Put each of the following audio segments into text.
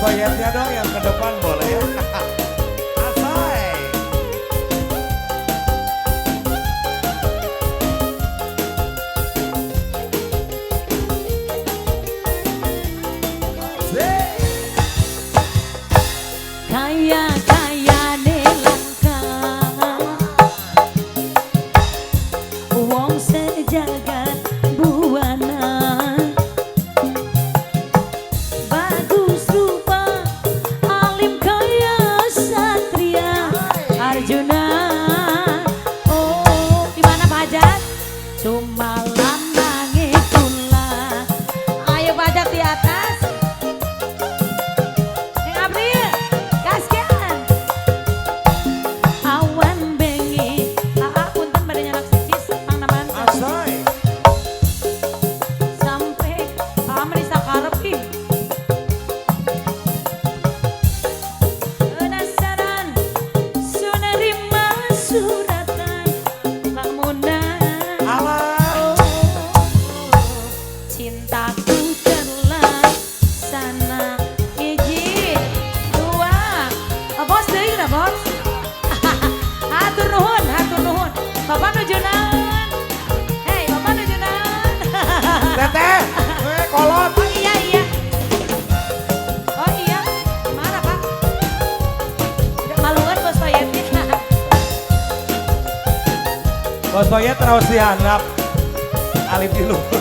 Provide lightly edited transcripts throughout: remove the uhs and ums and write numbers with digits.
Toyetnya dong yang ke depan boleh ya. Asai. Kaya nelangka wong sejagat buana bagus rupa alim kaya satria Arjuna. Oh dimana Pak Hajat? Cuma lanangi kula. Ayo Pak Hajat di atas. Cintaku terlaksana. Hiji, dua, bos deui na bos. Hatur nuhun, hatur nuhun. Bapak nuju naon? Hei, bapak nuju naon? Teteh, kolot. Oh iya iya. Oh iya, gimana Pak? Udah maluan bos Toyetnya. Bos Toyet terus dihanap. Alif di luhur.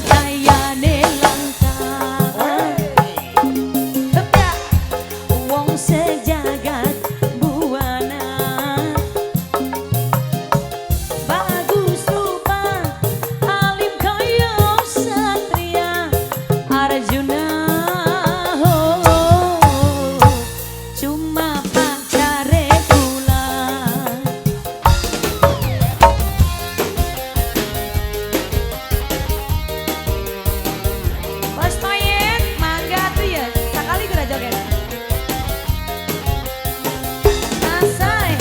Kaya nelangka wong sejagat buana bagus rupa alim kaya satria Arjuna. Cuma pacare kula. Bos Toyet, mangga tuh ya, sekali gerak joget. Asai,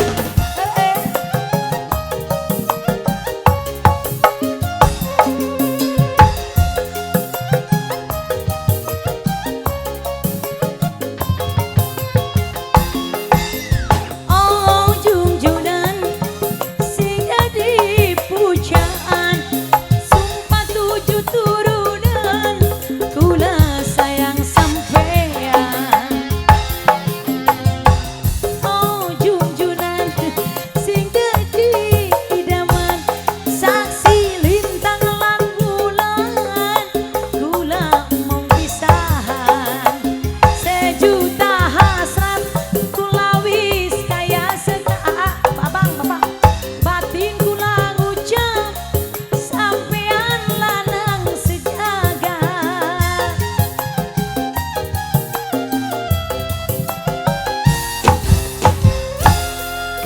oh junjunan sing jadi pujaan, sumpah 7 turunan. Kula sayang sampean. Oh junjunan sing dadi idaman, saksi lintang lan bulan. Kula mung pisahan, sejuta hasrat kula wis kaya Babang, bapak, batin kula ngucap sampean lanang sejagat.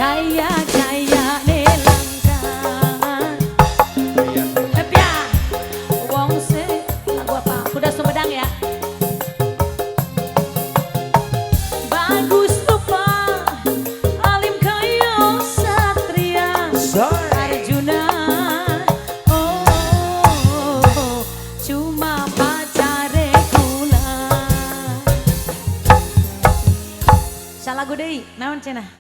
Kaya nelangka ya wong se lagu apa kuda Sumedang ya. Bagus rupa alim kaya satria Arjuna. Oh cuma pacare kula. Salagu deui naon cenah?